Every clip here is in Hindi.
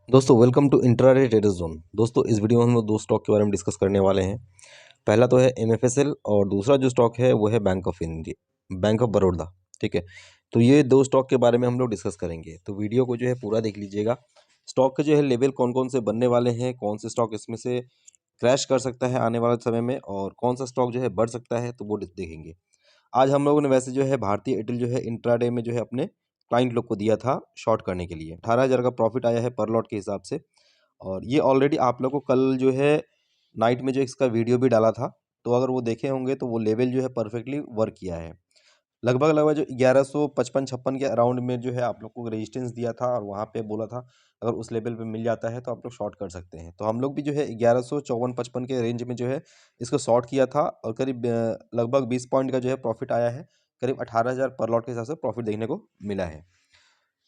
दोस्तों welcome to intraday trader zone. दोस्तों इस वीडियो में हम लोग दो स्टॉक के बारे में डिस्कस करने वाले हैं। पहला तो है एमएफएसएल और दूसरा जो स्टॉक है वो है बैंक ऑफ बड़ौदा। ठीक है, तो ये दो स्टॉक के बारे में हम लोग डिस्कस करेंगे, तो वीडियो को जो है पूरा देख लीजिएगा। स्टॉक के जो है लेवल कौन कौन से बनने वाले हैं, कौन से स्टॉक इसमें से क्रैश कर सकता है आने वाले समय में और कौन सा स्टॉक जो है बढ़ सकता है, तो वो देखेंगे। आज हम लोगों ने वैसे जो है भारतीय एयरटेल जो है इंट्राडे में जो है अपने क्लाइंट लोग को दिया था शॉर्ट करने के लिए। 18,000 का प्रॉफिट आया है पर लॉट के हिसाब से। और ये ऑलरेडी आप लोग को कल जो है नाइट में जो इसका वीडियो भी डाला था, तो अगर वो देखे होंगे तो वो लेवल जो है परफेक्टली वर्क किया है। लगभग लगभग जो 1155-56 के अराउंड में जो है आप लोग को रेजिस्टेंस दिया था और वहाँ पे बोला था अगर उस लेवल पे मिल जाता है तो आप लोग शॉर्ट कर सकते हैं। तो हम लोग भी जो है 1154-55 के रेंज में जो है इसको शॉर्ट किया था और करीब लगभग 20 पॉइंट का जो है प्रॉफिट आया है। करीब 18,000 पर लॉट के हिसाब से प्रॉफिट देखने को मिला है।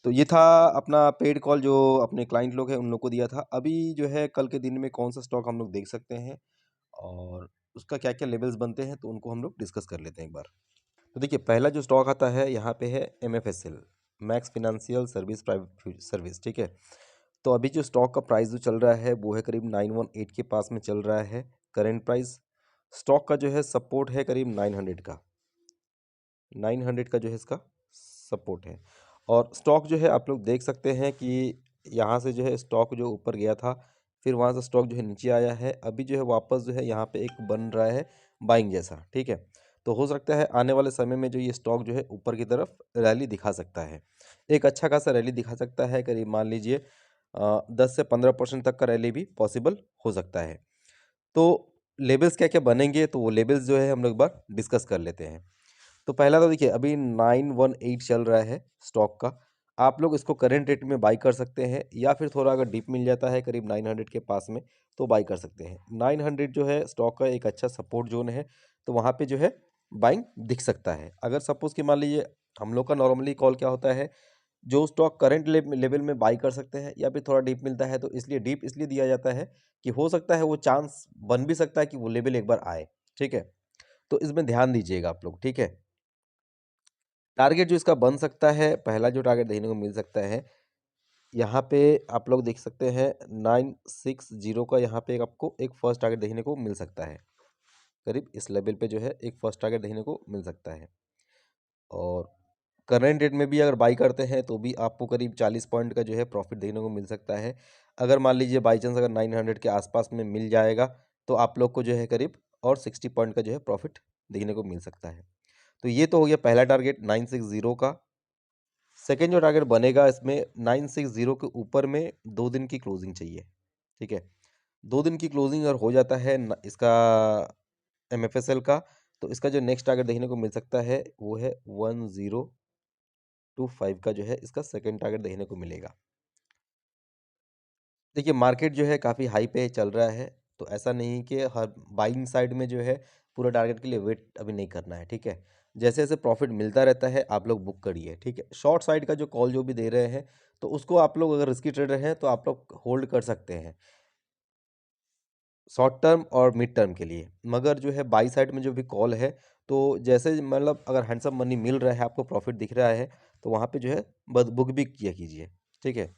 तो ये था अपना पेड कॉल जो अपने क्लाइंट लोग हैं उन लोग को दिया था। अभी जो है कल के दिन में कौन सा स्टॉक हम लोग देख सकते हैं और उसका क्या क्या लेवल्स बनते हैं, तो उनको हम लोग डिस्कस कर लेते हैं एक बार। तो देखिए पहला जो स्टॉक आता है यहाँ पे है MFSL, Max financial service private service. ठीक है, तो अभी जो स्टॉक का प्राइस जो चल रहा है वो है करीब 918 के पास में चल रहा है करेंट प्राइस। स्टॉक का जो है सपोर्ट है करीब 900 का, 900 का जो है इसका सपोर्ट है। और स्टॉक जो है आप लोग देख सकते हैं कि यहाँ से जो है स्टॉक जो ऊपर गया था, फिर वहाँ से स्टॉक जो है नीचे आया है, अभी जो है वापस जो है यहाँ पे एक बन रहा है बाइंग जैसा। ठीक है, तो हो सकता है आने वाले समय में जो ये स्टॉक जो है ऊपर की तरफ रैली दिखा सकता है, एक अच्छा खासा रैली दिखा सकता है। करीब मान लीजिए 10 से 15% तक का रैली भी पॉसिबल हो सकता है। तो लेवल्स क्या क्या बनेंगे, तो वो लेवल्स जो है हम लोग एक बार डिस्कस कर लेते हैं। तो पहला तो देखिए अभी 918 चल रहा है स्टॉक का। आप लोग इसको करंट रेट में बाई कर सकते हैं या फिर थोड़ा अगर डीप मिल जाता है करीब 900 के पास में तो बाई कर सकते हैं। 900 जो है स्टॉक का एक अच्छा सपोर्ट जोन है, तो वहाँ पे जो है बाइंग दिख सकता है। अगर सपोज कि मान लीजिए हम लोग का नॉर्मली कॉल क्या होता है, जो स्टॉक करंट लेवल में बाई कर सकते हैं या फिर थोड़ा डीप मिलता है, तो इसलिए डीप इसलिए दिया जाता है कि हो सकता है वो चांस बन भी सकता है कि वो लेवल एक बार आए। ठीक है, तो इसमें ध्यान दीजिएगा आप लोग। ठीक है, टारगेट जो इसका बन सकता है, पहला जो टारगेट देखने को मिल सकता है यहाँ पे आप लोग देख सकते हैं 960 का, यहाँ पे आपको एक फर्स्ट टारगेट देखने को मिल सकता है। करीब इस लेवल पे जो है एक फर्स्ट टारगेट देखने को मिल सकता है। और करंट रेट में भी अगर बाई करते हैं तो भी आपको करीब 40 पॉइंट का जो है प्रॉफिट देखने को मिल सकता है। अगर मान लीजिए बाई चांस अगर 900 के आसपास में मिल जाएगा तो आप लोग को जो है करीब और 60 पॉइंट का जो है प्रॉफिट देखने को मिल सकता है। तो ये तो हो गया पहला टारगेट 960 का। सेकेंड जो टारगेट बनेगा इसमें 960 के ऊपर में 2 दिन की क्लोजिंग चाहिए। ठीक है, 2 दिन की क्लोजिंग अगर हो जाता है इसका एमएफएसएल का, तो इसका जो नेक्स्ट टारगेट देखने को मिल सकता है वो है 1025 का जो है इसका सेकेंड टारगेट देखने को मिलेगा। देखिए मार्केट जो है काफ़ी हाई पे चल रहा है, तो ऐसा नहीं कि हर बाइंग साइड में जो है पूरा टारगेट के लिए वेट अभी नहीं करना है। ठीक है, जैसे जैसे प्रॉफिट मिलता रहता है आप लोग बुक करिए। ठीक है, शॉर्ट साइड का जो कॉल जो भी दे रहे हैं तो उसको आप लोग अगर रिस्की ट्रेडर हैं तो आप लोग होल्ड कर सकते हैं शॉर्ट टर्म और मिड टर्म के लिए। मगर जो है बाई साइड में जो भी कॉल है, तो जैसे मतलब अगर हैंडसम मनी मिल रहा है, आपको प्रॉफिट दिख रहा है, तो वहाँ पे जो है बुक भी किया कीजिए। ठीक है,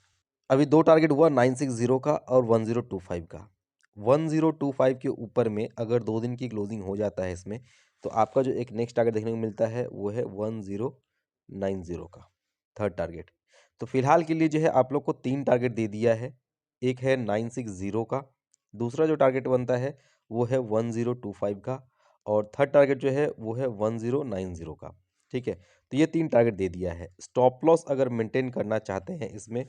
अभी दो टारगेट हुआ 960 का और 1025 का। 1025 के ऊपर में अगर 2 दिन की क्लोजिंग हो जाता है इसमें, तो आपका जो एक नेक्स्ट टारगेट देखने को मिलता है वो है 1090 का थर्ड टारगेट। तो फिलहाल के लिए जो है आप लोग को 3 टारगेट दे दिया है। एक है 960 का, दूसरा जो टारगेट बनता है वो है 1025 का, और थर्ड टारगेट जो है वो है 1090 का। ठीक है, तो ये 3 टारगेट दे दिया है। स्टॉप लॉस अगर मेंटेन करना चाहते हैं इसमें,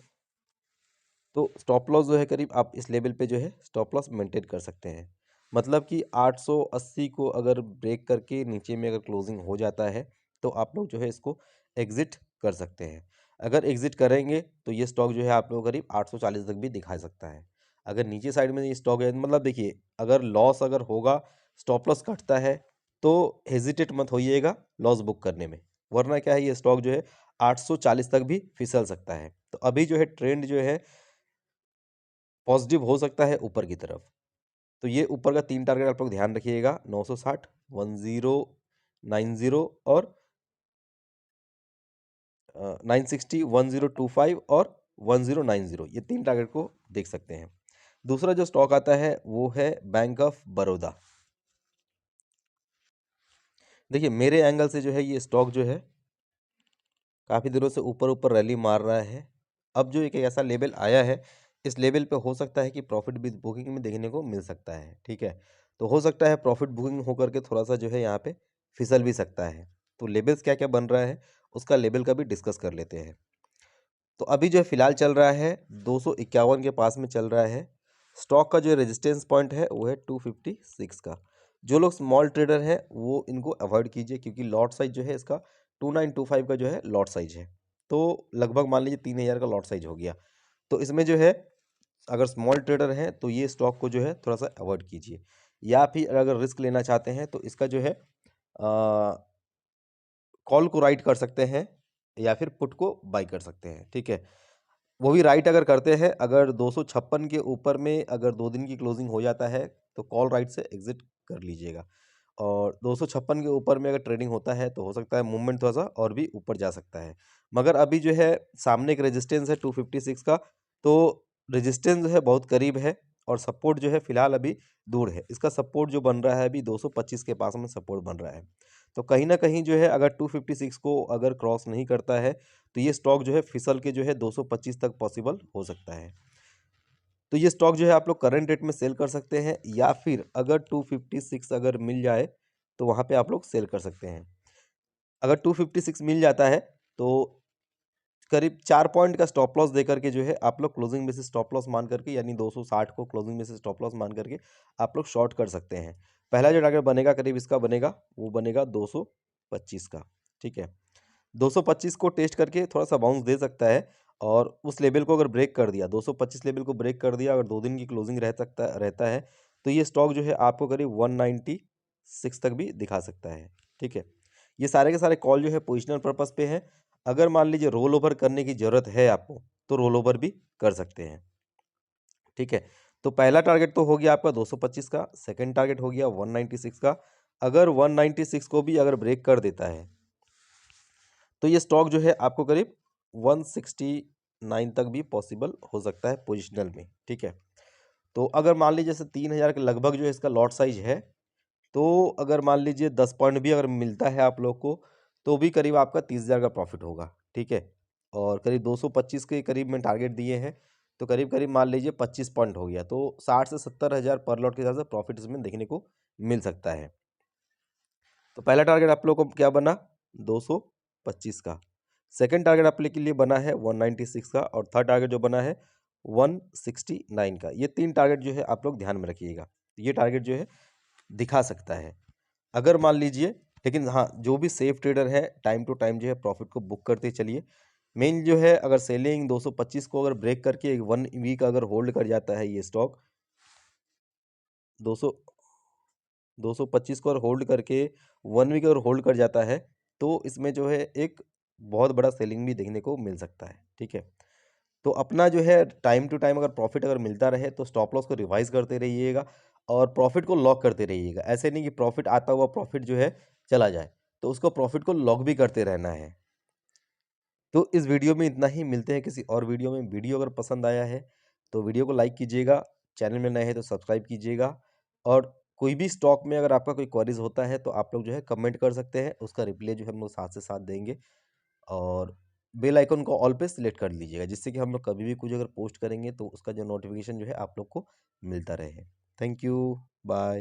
तो स्टॉप लॉस जो है करीब आप इस लेवल पे जो है स्टॉप लॉस मेंटेन कर सकते हैं। मतलब कि 880 को अगर ब्रेक करके नीचे में अगर क्लोजिंग हो जाता है तो आप लोग जो है इसको एग्जिट कर सकते हैं। अगर एग्जिट करेंगे तो ये स्टॉक जो है आप लोग करीब 840 तक भी दिखा सकता है। अगर नीचे साइड में ये स्टॉक है, मतलब देखिए अगर लॉस अगर होगा, स्टॉप लॉस कटता है, तो हेजिटेट मत होइएगा लॉस बुक करने में, वरना क्या है ये स्टॉक जो है 840 तक भी फिसल सकता है। तो अभी जो है ट्रेंड जो है पॉजिटिव हो सकता है ऊपर की तरफ। तो ये ऊपर का 3 टारगेट आप लोग ध्यान रखिएगा, 960, 1090 और 960, 1025 और 1090, ये 3 टारगेट को देख सकते हैं। दूसरा जो स्टॉक आता है वो है बैंक ऑफ बड़ौदा। देखिए मेरे एंगल से जो है ये स्टॉक जो है काफ़ी दिनों से ऊपर ऊपर रैली मार रहा है। अब जो एक ऐसा लेवल आया है, इस लेवल पे हो सकता है कि प्रॉफिट भी बुकिंग में देखने को मिल सकता है, ठीक है। तो हो सकता है प्रॉफिट बुकिंग होकर के थोड़ा सा जो है यहाँ पे फिसल भी सकता है। तो लेवल्स क्या क्या बन रहा है उसका लेवल का भी डिस्कस कर लेते हैं। तो अभी जो फिलहाल चल रहा है 251 के पास में चल रहा है। स्टॉक का जो रेजिस्टेंस पॉइंट है वो है 256 का। जो लोग स्मॉल ट्रेडर हैं वो इनको अवॉइड कीजिए, क्योंकि लॉट साइज जो है इसका 2925 का जो है लॉट साइज है। तो लगभग मान लीजिए 3000 का लॉट साइज हो गया। तो इसमें जो है अगर स्मॉल ट्रेडर हैं तो ये स्टॉक को जो है थोड़ा सा अवॉइड कीजिए, या फिर अगर रिस्क लेना चाहते हैं तो इसका जो है कॉल को राइट कर सकते हैं या फिर पुट को बाई कर सकते हैं, ठीक है। वो भी राइट अगर करते हैं, अगर 256 के ऊपर में अगर 2 दिन की क्लोजिंग हो जाता है तो कॉल राइट से एग्जिट कर लीजिएगा। और 256 के ऊपर में अगर ट्रेडिंग होता है तो हो सकता है मूवमेंट थोड़ा सा और भी ऊपर जा सकता है। मगर अभी जो है सामने एक रेजिस्टेंस है 256 का, तो रेजिस्टेंस जो है बहुत करीब है और सपोर्ट जो है फिलहाल अभी दूर है। इसका सपोर्ट जो बन रहा है अभी 225 के पास में सपोर्ट बन रहा है। तो कहीं ना कहीं जो है अगर 256 को अगर क्रॉस नहीं करता है तो ये स्टॉक जो है फिसल के जो है 225 तक पॉसिबल हो सकता है। तो ये स्टॉक जो है आप लोग करंट रेट में सेल कर सकते हैं, या फिर अगर 256 अगर मिल जाए तो वहाँ पे आप लोग सेल कर सकते हैं। अगर 256 मिल जाता है तो करीब 4 पॉइंट का स्टॉप लॉस दे करके जो है आप लोग क्लोजिंग में से स्टॉप लॉस मान करके, यानी 260 को क्लोजिंग में से स्टॉप लॉस मान करके आप लोग शॉर्ट कर सकते हैं। पहला जो टारगेट बनेगा करीब इसका बनेगा वो बनेगा 225 का, ठीक है। 225 को टेस्ट करके थोड़ा सा बाउंस दे सकता है, और उस लेवल को अगर ब्रेक कर दिया, 225 लेवल को ब्रेक कर दिया, अगर 2 दिन की क्लोजिंग रहता है तो ये स्टॉक जो है आपको करीब 196 तक भी दिखा सकता है, ठीक है। ये सारे के सारे कॉल जो है पोजिशनल पर्पस पे है। अगर मान लीजिए रोल ओवर करने की ज़रूरत है आपको तो रोल ओवर भी कर सकते हैं, ठीक है। तो पहला टारगेट तो हो गया आपका 225 का, सेकंड टारगेट हो गया 196 का। अगर 196 को भी अगर ब्रेक कर देता है तो ये स्टॉक जो है आपको करीब 169 तक भी पॉसिबल हो सकता है पोजिशनल में, ठीक है। तो अगर मान लीजिए जैसे 3000 के लगभग जो है इसका लॉट साइज है, तो अगर मान लीजिए 10 पॉइंट भी अगर मिलता है आप लोग को तो भी करीब आपका 30,000 का प्रॉफिट होगा, ठीक है। और करीब 225 के करीब में टारगेट दिए हैं, तो करीब करीब मान लीजिए 25 पॉइंट हो गया, तो 60 से 70,000 पर लॉट के हिसाब से प्रॉफिट इसमें देखने को मिल सकता है। तो पहला टारगेट आप लोग को क्या बना 225 का, सेकंड टारगेट आप लोग के लिए बना है 196 का, और थर्ड टारगेट जो बना है 169 का। ये 3 टारगेट जो है आप लोग ध्यान में रखिएगा। ये टारगेट जो है दिखा सकता है अगर मान लीजिए, लेकिन हाँ जो भी सेफ ट्रेडर है टाइम टू टाइम जो है प्रॉफिट को बुक करते चलिए। मेन जो है अगर सेलिंग 225 को अगर ब्रेक करके 1 वीक अगर होल्ड कर जाता है ये स्टॉक 200 225 को अगर होल्ड करके 1 वीक अगर होल्ड कर जाता है तो इसमें जो है एक बहुत बड़ा सेलिंग भी देखने को मिल सकता है, ठीक है। तो अपना जो है टाइम टू टाइम अगर प्रॉफिट अगर मिलता रहे तो स्टॉप लॉस को रिवाइज करते रहिएगा और प्रॉफिट को लॉक करते रहिएगा। ऐसे नहीं कि प्रॉफिट आता हुआ प्रॉफिट जो है चला जाए, तो उसको प्रॉफिट को लॉक भी करते रहना है। तो इस वीडियो में इतना ही, मिलते हैं किसी और वीडियो में। वीडियो अगर पसंद आया है तो वीडियो को लाइक कीजिएगा, चैनल में नए हैं तो सब्सक्राइब कीजिएगा, और कोई भी स्टॉक में अगर आपका कोई क्वेरीज होता है तो आप लोग जो है कमेंट कर सकते हैं, उसका रिप्लाई जो है हम लोग साथ से साथ देंगे। और बेल आइकन को ऑल पे सिलेक्ट कर लीजिएगा, जिससे कि हम लोग कभी भी कुछ अगर पोस्ट करेंगे तो उसका जो नोटिफिकेशन जो है आप लोग को मिलता रहे। Thank you, bye.